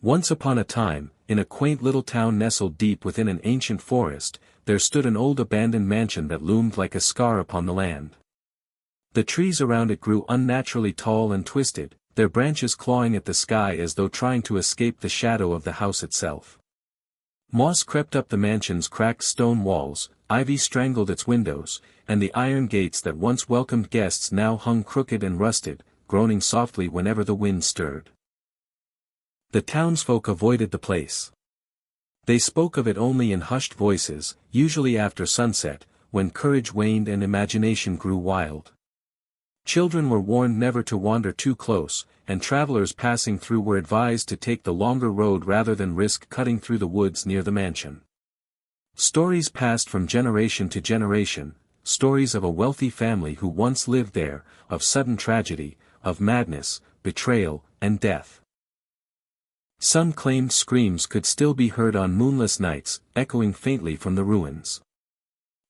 Once upon a time, in a quaint little town nestled deep within an ancient forest, there stood an old abandoned mansion that loomed like a scar upon the land. The trees around it grew unnaturally tall and twisted, their branches clawing at the sky as though trying to escape the shadow of the house itself. Moss crept up the mansion's cracked stone walls, ivy strangled its windows, and the iron gates that once welcomed guests now hung crooked and rusted, groaning softly whenever the wind stirred. The townsfolk avoided the place. They spoke of it only in hushed voices, usually after sunset, when courage waned and imagination grew wild. Children were warned never to wander too close, and travelers passing through were advised to take the longer road rather than risk cutting through the woods near the mansion. Stories passed from generation to generation, stories of a wealthy family who once lived there, of sudden tragedy, of madness, betrayal, and death. Some claimed screams could still be heard on moonless nights, echoing faintly from the ruins.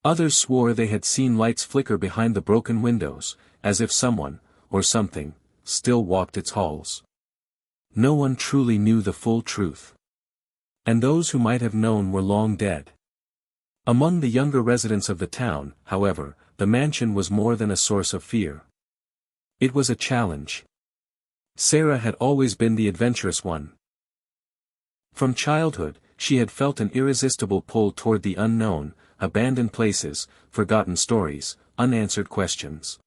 Others swore they had seen lights flicker behind the broken windows, as if someone, or something, still walked its halls. No one truly knew the full truth. And those who might have known were long dead. Among the younger residents of the town, however, the mansion was more than a source of fear. It was a challenge. Sarah had always been the adventurous one. From childhood, she had felt an irresistible pull toward the unknown, abandoned places, forgotten stories, unanswered questions.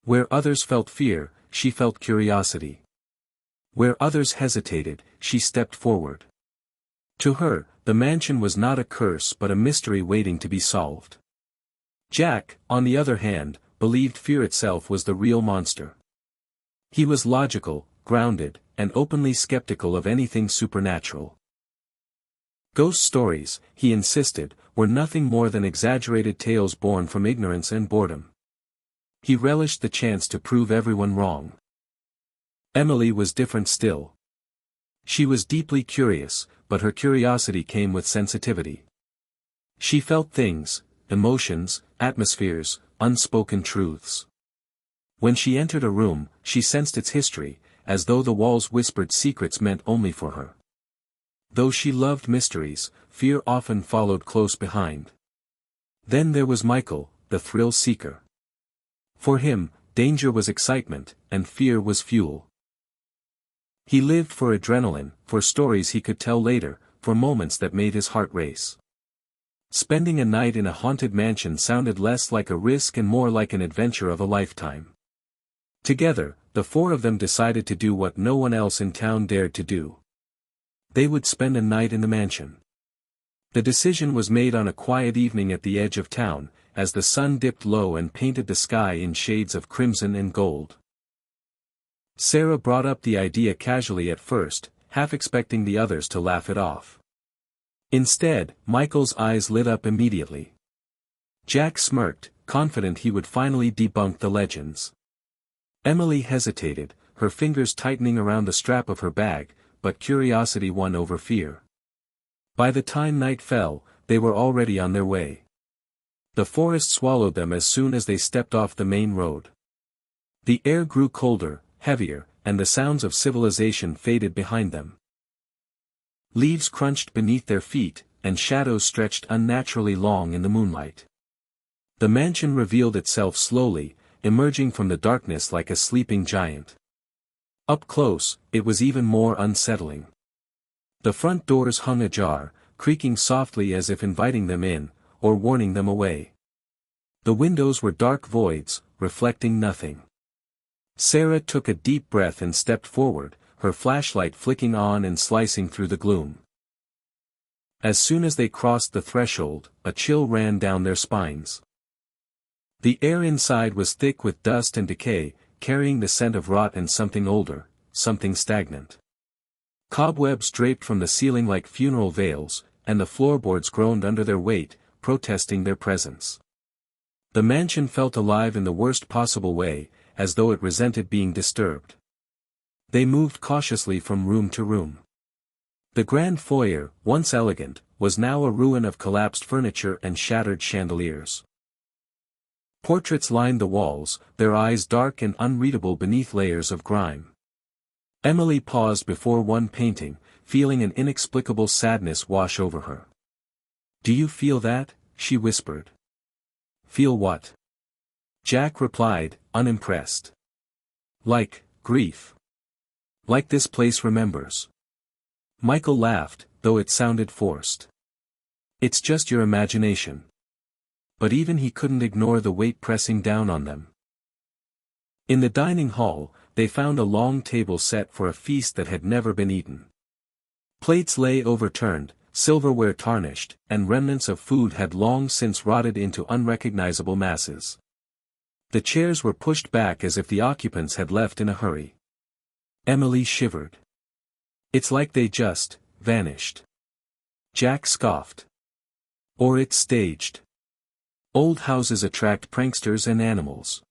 Where others felt fear, she felt curiosity. Where others hesitated, she stepped forward. To her, the mansion was not a curse but a mystery waiting to be solved. Jack, on the other hand, believed fear itself was the real monster. He was logical, grounded, and openly skeptical of anything supernatural. Ghost stories, he insisted, were nothing more than exaggerated tales born from ignorance and boredom. He relished the chance to prove everyone wrong. Emily was different still. She was deeply curious, but her curiosity came with sensitivity. She felt things, emotions, atmospheres, unspoken truths. When she entered a room, she sensed its history, as though the walls whispered secrets meant only for her. Though she loved mysteries, fear often followed close behind. Then there was Michael, the thrill seeker. For him, danger was excitement, and fear was fuel. He lived for adrenaline, for stories he could tell later, for moments that made his heart race. Spending a night in a haunted mansion sounded less like a risk and more like an adventure of a lifetime. Together, the four of them decided to do what no one else in town dared to do. They would spend a night in the mansion. The decision was made on a quiet evening at the edge of town, as the sun dipped low and painted the sky in shades of crimson and gold. Sarah brought up the idea casually at first, half expecting the others to laugh it off. Instead, Michael's eyes lit up immediately. Jack smirked, confident he would finally debunk the legends. Emily hesitated, her fingers tightening around the strap of her bag, but curiosity won over fear. By the time night fell, they were already on their way. The forest swallowed them as soon as they stepped off the main road. The air grew colder, heavier, and the sounds of civilization faded behind them. Leaves crunched beneath their feet, and shadows stretched unnaturally long in the moonlight. The mansion revealed itself slowly, emerging from the darkness like a sleeping giant. Up close, it was even more unsettling. The front doors hung ajar, creaking softly as if inviting them in, or warning them away. The windows were dark voids, reflecting nothing. Sarah took a deep breath and stepped forward, her flashlight flicking on and slicing through the gloom. As soon as they crossed the threshold, a chill ran down their spines. The air inside was thick with dust and decay, carrying the scent of rot and something older, something stagnant. Cobwebs draped from the ceiling like funeral veils, and the floorboards groaned under their weight, protesting their presence. The mansion felt alive in the worst possible way, as though it resented being disturbed. They moved cautiously from room to room. The grand foyer, once elegant, was now a ruin of collapsed furniture and shattered chandeliers. Portraits lined the walls, their eyes dark and unreadable beneath layers of grime. Emily paused before one painting, feeling an inexplicable sadness wash over her. "Do you feel that?" she whispered. "Feel what?" Jack replied, unimpressed. "Like, grief. Like this place remembers." Michael laughed, though it sounded forced. "It's just your imagination." But even he couldn't ignore the weight pressing down on them. In the dining hall, they found a long table set for a feast that had never been eaten. Plates lay overturned, silverware tarnished, and remnants of food had long since rotted into unrecognizable masses. The chairs were pushed back as if the occupants had left in a hurry. Emily shivered. "It's like they just vanished." Jack scoffed. "Or it's staged. Old houses attract pranksters and animals."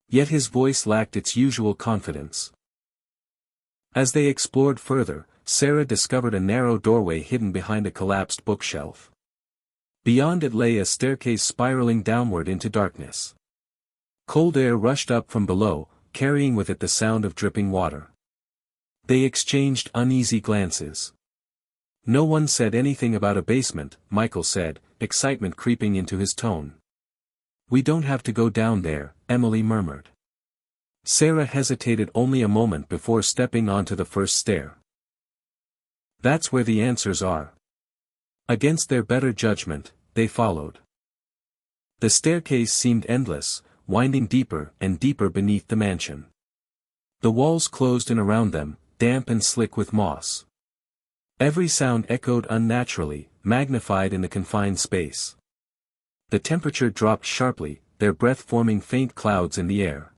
Yet his voice lacked its usual confidence. As they explored further, Sarah discovered a narrow doorway hidden behind a collapsed bookshelf. Beyond it lay a staircase spiraling downward into darkness. Cold air rushed up from below, carrying with it the sound of dripping water. They exchanged uneasy glances. "No one said anything about a basement," Michael said, excitement creeping into his tone. "We don't have to go down there," Emily murmured. Sarah hesitated only a moment before stepping onto the first stair. "That's where the answers are." Against their better judgment, they followed. The staircase seemed endless, winding deeper and deeper beneath the mansion. The walls closed in around them, damp and slick with moss. Every sound echoed unnaturally, magnified in the confined space. The temperature dropped sharply, their breath forming faint clouds in the air.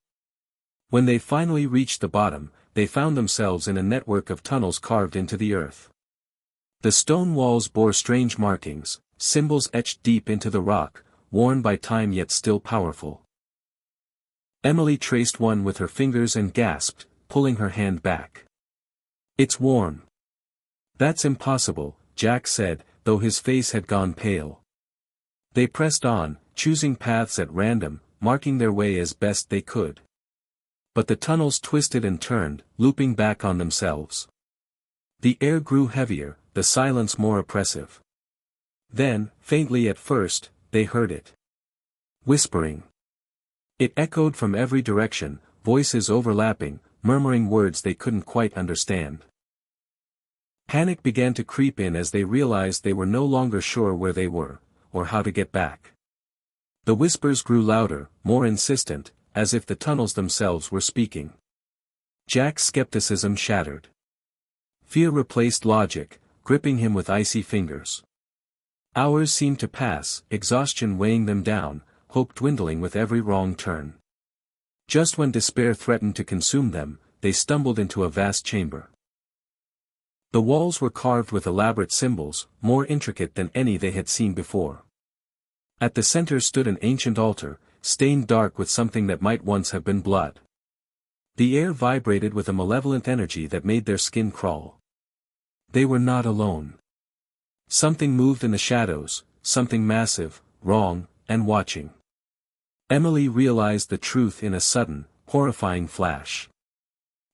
When they finally reached the bottom, they found themselves in a network of tunnels carved into the earth. The stone walls bore strange markings, symbols etched deep into the rock, worn by time yet still powerful. Emily traced one with her fingers and gasped, pulling her hand back. "It's warm." "That's impossible," Jack said, though his face had gone pale. They pressed on, choosing paths at random, marking their way as best they could. But the tunnels twisted and turned, looping back on themselves. The air grew heavier, the silence more oppressive. Then, faintly at first, they heard it. Whispering. It echoed from every direction, voices overlapping, murmuring words they couldn't quite understand. Panic began to creep in as they realized they were no longer sure where they were, or how to get back. The whispers grew louder, more insistent, as if the tunnels themselves were speaking. Jack's skepticism shattered. Fear replaced logic, gripping him with icy fingers. Hours seemed to pass, exhaustion weighing them down, hope dwindling with every wrong turn. Just when despair threatened to consume them, they stumbled into a vast chamber. The walls were carved with elaborate symbols, more intricate than any they had seen before. At the center stood an ancient altar, stained dark with something that might once have been blood. The air vibrated with a malevolent energy that made their skin crawl. They were not alone. Something moved in the shadows, something massive, wrong, and watching. Emily realized the truth in a sudden, horrifying flash.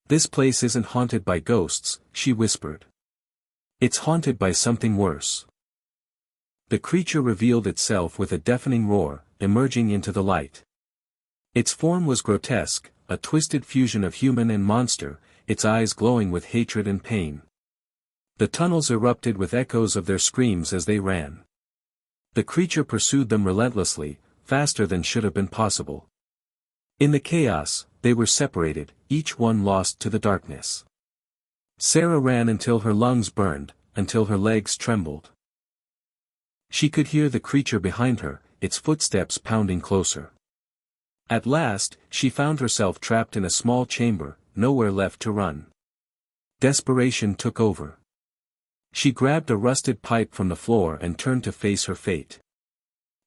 "This place isn't haunted by ghosts," she whispered. "It's haunted by something worse." The creature revealed itself with a deafening roar, emerging into the light. Its form was grotesque, a twisted fusion of human and monster, its eyes glowing with hatred and pain. The tunnels erupted with echoes of their screams as they ran. The creature pursued them relentlessly, faster than should have been possible. In the chaos, they were separated, each one lost to the darkness. Sarah ran until her lungs burned, until her legs trembled. She could hear the creature behind her, its footsteps pounding closer. At last, she found herself trapped in a small chamber, nowhere left to run. Desperation took over. She grabbed a rusted pipe from the floor and turned to face her fate.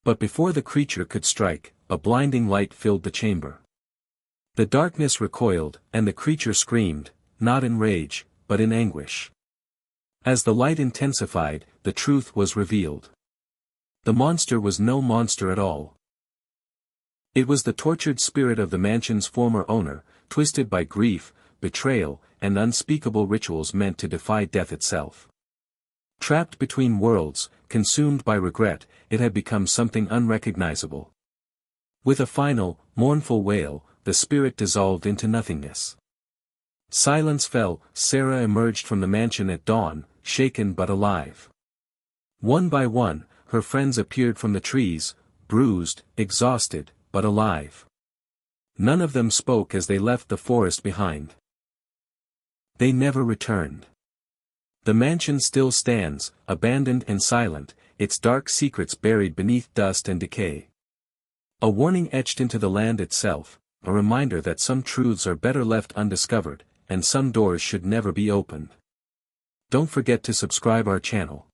But before the creature could strike, a blinding light filled the chamber. The darkness recoiled, and the creature screamed, not in rage, but in anguish. As the light intensified, the truth was revealed. The monster was no monster at all. It was the tortured spirit of the mansion's former owner, twisted by grief, betrayal, and unspeakable rituals meant to defy death itself. Trapped between worlds, consumed by regret, it had become something unrecognizable. With a final, mournful wail, the spirit dissolved into nothingness. Silence fell. Sarah emerged from the mansion at dawn, shaken but alive. One by one, her friends appeared from the trees, bruised, exhausted, but alive. None of them spoke as they left the forest behind. They never returned. The mansion still stands, abandoned and silent, its dark secrets buried beneath dust and decay. A warning etched into the land itself, a reminder that some truths are better left undiscovered, and some doors should never be opened. Don't forget to subscribe our channel.